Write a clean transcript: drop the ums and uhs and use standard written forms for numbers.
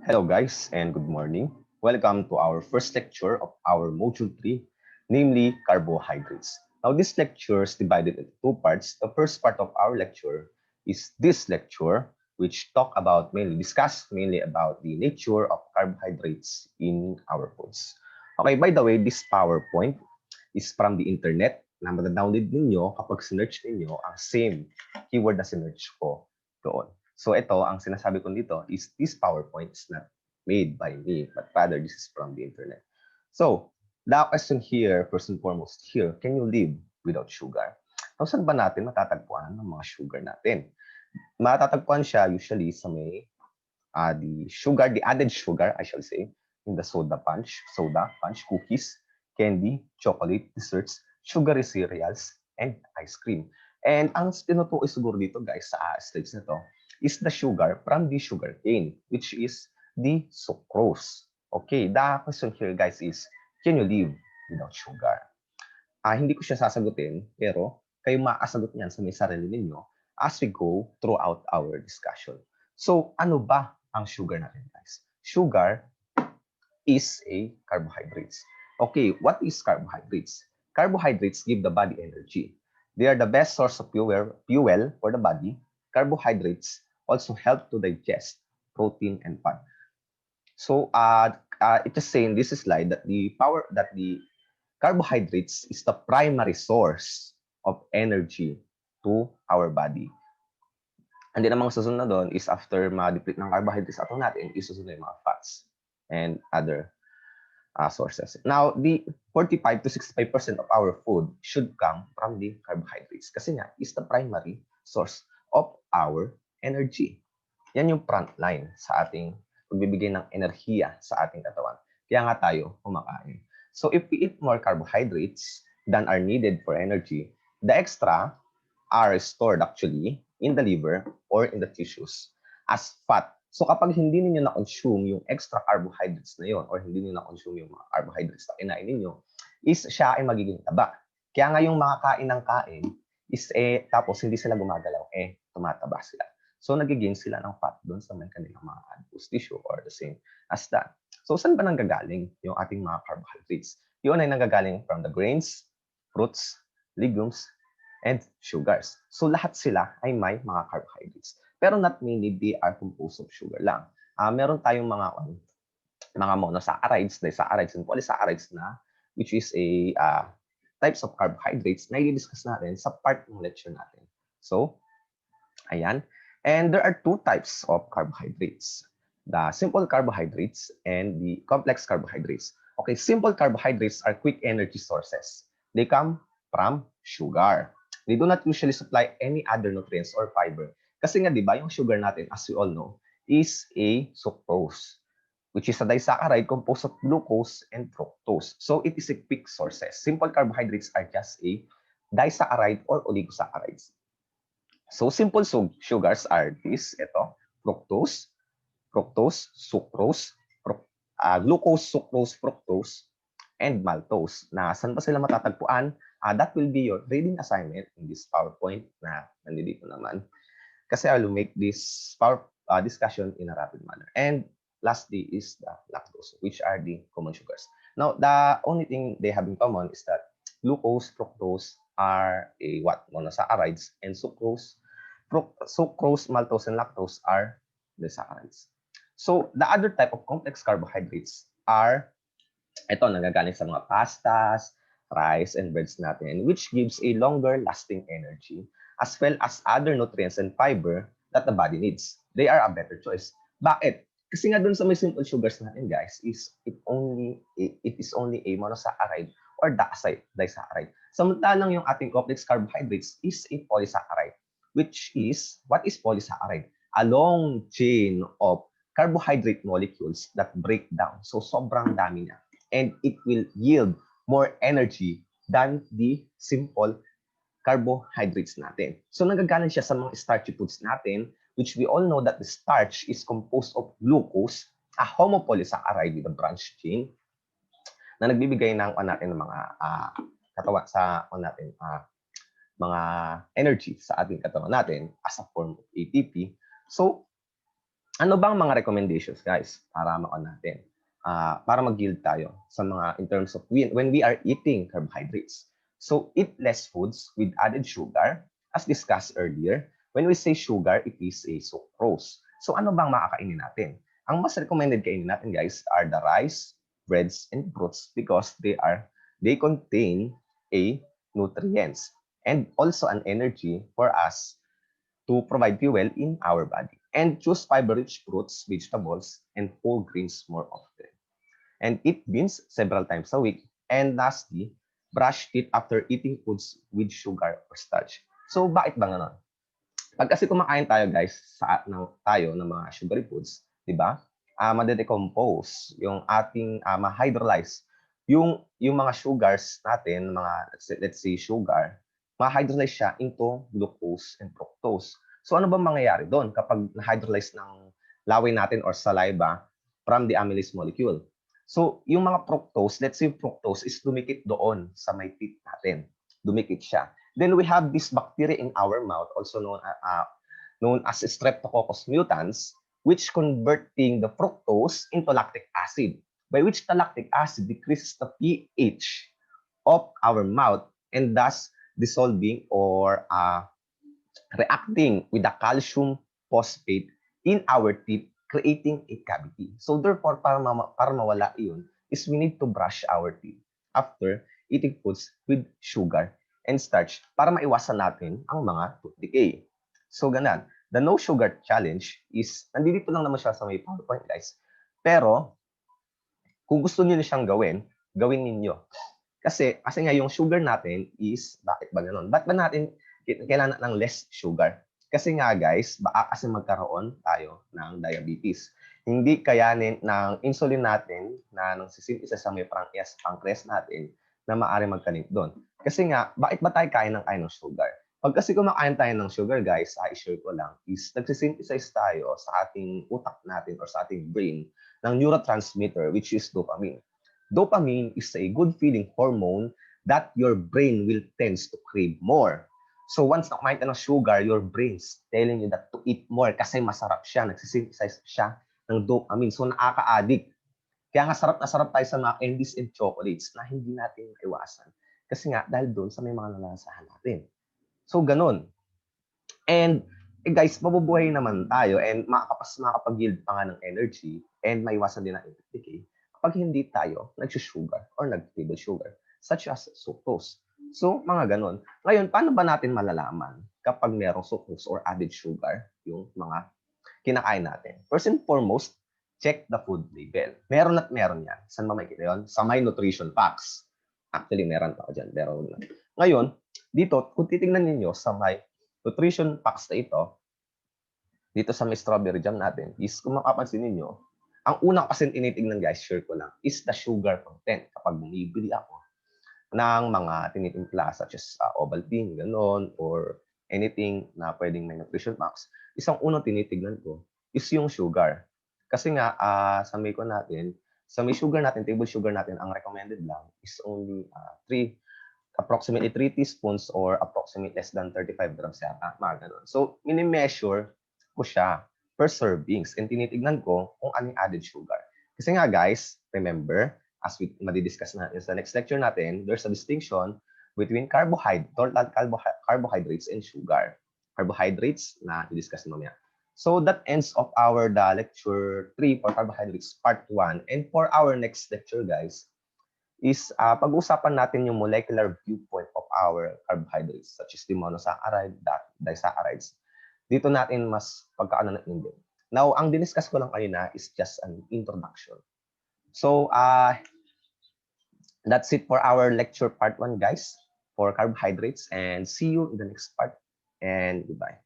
Hello guys and good morning. Welcome to our first lecture of our module 3, namely carbohydrates. Now this lecture is divided into two parts. The first part of our lecture is this lecture which discuss mainly about the nature of carbohydrates in our foods. Okay, by the way, this PowerPoint is from the internet na mata-download ninyo kapag sinearch ninyo ang same keyword na sinearch ko doon. So ito, ang sinasabi ko dito is this PowerPoint is not made by me, but rather this is from the internet. So, the question here, first and foremost here, can you live without sugar? Now, saan ba natin matatagpuan ng mga sugar natin? Matatagpuan siya usually sa may the added sugar, I shall say, in the soda punch, cookies, candy, chocolate, desserts, sugary cereals, and ice cream. And ang tinutukoy siguro dito guys sa slides na to is the sugar from the sugar cane, which is the sucrose. Okay, the question here guys is, can you live without sugar? Hindi ko siya sasagutin, pero kayo makakasagot niyan sa may sarili ninyo as we go throughout our discussion. So, ano ba ang sugar natin, guys? Sugar is a carbohydrates. Okay, what is carbohydrates? Carbohydrates give the body energy. They are the best source of fuel for the body. Carbohydrates also help to digest protein and fat. So, it is saying this slide that the carbohydrates is the primary source of energy to our body. And then, ang mga susunod na doon is after ma-deplete ng carbohydrates ato natin, isusunod yung mga fats and other sources. Now, the 45 to 65% of our food should come from the carbohydrates kasi nga is the primary source of our energy. Yan yung front line sa ating pagbibigay ng enerhiya sa ating katawan. Kaya nga tayo kumakain. So if we eat more carbohydrates than are needed for energy, the extra are stored actually in the liver or in the tissues as fat. So kapag hindi niyo na-consume yung extra carbohydrates na yon or hindi niyo na-consume yung mga carbohydrates na kinain ninyo, is siya ay magiging taba. Kaya nga yung mga kain ng kain is tapos hindi sila gumagalaw, tumataba sila. So nagiging sila ng fat doon sa may kanilang mga adipose tissue or the same as that. So saan ba nanggagaling yung ating mga carbohydrates? Yun ay nanggagaling from the grains, fruits, legumes, and sugars. So lahat sila ay may mga carbohydrates. Pero not mainly they are composed of sugar lang. Meron tayong mga monosaccharides, disaccharides, and polysaccharides na which is a types of carbohydrates na i-discuss natin sa part ng lecture natin. So, ayan. And there are two types of carbohydrates. The simple carbohydrates and the complex carbohydrates. Okay, simple carbohydrates are quick energy sources. They come from sugar. They do not usually supply any other nutrients or fiber. Kasi nga, di ba, yung sugar natin, as we all know, is a sucrose, which is a disaccharide composed of glucose and fructose. So, it is a quick sources. Simple carbohydrates are just a disaccharide or oligosaccharides. So, simple sugars are fructose, sucrose, glucose, sucrose, fructose, and maltose. Na saan ba sila matatagpuan? That will be your reading assignment in this PowerPoint na nandito naman. Kasi I will make this discussion in a rapid manner. And lastly is the lactose, which are the common sugars. Now, the only thing they have in common is that glucose, fructose are monosaccharides, and sucrose, maltose, and lactose are disaccharides. So, the other type of complex carbohydrates are nanggagaling sa mga pastas, rice, and breads natin, which gives a longer lasting energy as well as other nutrients and fiber that the body needs. They are a better choice. Bakit? Kasi nga dun sa may simple sugars natin, guys, it is only a monosaccharide or disaccharide. Samantalang yung ating complex carbohydrates is a polysaccharide, which is, what is polysaccharide? A long chain of carbohydrate molecules that break down. So, sobrang dami niya. And it will yield more energy than the simple carbohydrates natin. So, nagagaling siya sa mga starchy foods natin, which we all know that the starch is composed of glucose, a homopolysaccharide with a branch chain, na nagbibigay ng mga katawan sa mga energy sa ating katawan natin as a form of ATP. So, Ano bang mga recommendations, guys, para makaon natin? Para mag-yield tayo sa mga in terms of when we are eating carbohydrates. So, eat less foods with added sugar. As discussed earlier, when we say sugar, it is a sucrose. So, ano bang makakainin natin? Ang mas recommended kainin natin, guys, are the rice, breads, and fruits because they contain a nutrients and also an energy for us to provide fuel in our body. And choose fiber-rich fruits, vegetables, and whole grains more often. And eat beans several times a week. And lastly, brush teeth after eating foods with sugar or starch. So, bakit ba ganon? Pag kasi kumakain tayo, guys, tayo ng mga sugary foods, di ba? Made-decompose yung ating ma-hydrolyze yung mga sugars natin, mga let's say sugar, ma-hydrolyze siya into glucose and fructose. So ano ba mangyayari doon kapag na-hydrolyze ng laway natin or saliva from the amylase molecule? So yung mga fructose, let's say fructose is dumikit doon sa may teeth natin. Dumikit siya. Then we have this bacteria in our mouth, also known as Streptococcus mutans, which converting the fructose into lactic acid, by which the lactic acid decreases the pH of our mouth and thus dissolving or reacting with the calcium phosphate in our teeth, creating a cavity. So therefore, para mawala iyon, is we need to brush our teeth after eating foods with sugar and starch para maiwasan natin ang mga tooth decay. So ganun. The no sugar challenge is, nandito lang naman siya sa may PowerPoint, guys. Pero, kung gusto niyo siyang gawin, gawin ninyo. Kasi nga yung sugar natin is, bakit ba ganun? Ba't ba natin kailangan ng less sugar? Kasi nga, guys, baka kasi magkaroon tayo ng diabetes. Hindi kayanin ng insulin natin na nagsisintesa sa may pancreas natin na maaari magkalit doon. Kasi nga, bakit ba tayo kain ng sugar? Pag kasi kumakain tayo ng sugar, guys, i-share ko lang, is nagsisynthesize tayo sa ating utak natin or sa ating brain ng neurotransmitter, which is dopamine. Dopamine is a good feeling hormone that your brain will tends to crave more. So once na kumain ka ng sugar, your brain's telling you that to eat more kasi masarap siya, nagsisynthesize siya ng dopamine. So nakaka-addict. Kaya nga sarap na sarap tayo sa mga candies and chocolates na hindi natin iwasan. Kasi nga, dahil doon sa may mga nalasahan natin. So, ganun. And, guys, mabubuhay naman tayo and makakapag-yield pa nga ng energy and maiwasan din ang decay kapag hindi tayo nag-sugar or nag-table sugar, such as sucrose. So, mga ganun. Ngayon, paano ba natin malalaman kapag merong sucrose or added sugar yung mga kinakain natin? First and foremost, check the food label. Meron at meron yan. Saan ba makikita yun? Sa my nutrition facts. Actually, meron pa ako dyan. Pero ngayon, dito, kung titingnan niyo sa my nutrition facts na ito, dito sa may strawberry jam natin, is kung makapansin niyo, ang unang kasi tinitingnan, guys, share ko lang, is the sugar content. Kapag bumibili ako ng mga tinitimpla such as Ovaltine, gano'n, or anything na pwedeng may nutrition facts, isang unang tinitignan ko is yung sugar. Kasi nga, sa may ko natin, sa may sugar natin, table sugar natin, ang recommended lang is only approximately 3 teaspoons or approximately less than 35 grams yata, mga ganun. So, mini-measure ko siya per servings and tinitignan ko kung ano yung added sugar. Kasi nga, guys, remember, as we madidiscuss natin sa next lecture natin, there's a distinction between total carbohydrates and sugar. Carbohydrates na i-discuss mamaya. So that ends of the lecture 3 for carbohydrates part 1. And for our next lecture, guys, is pag-usapan natin yung molecular viewpoint of our carbohydrates such as the monosaccharide, disaccharides. Dito natin mas pagkaano ng Indian. Now, ang diniscuss ko lang kanina is just an introduction. So, that's it for our lecture part 1, guys, for carbohydrates, and see you in the next part, and goodbye.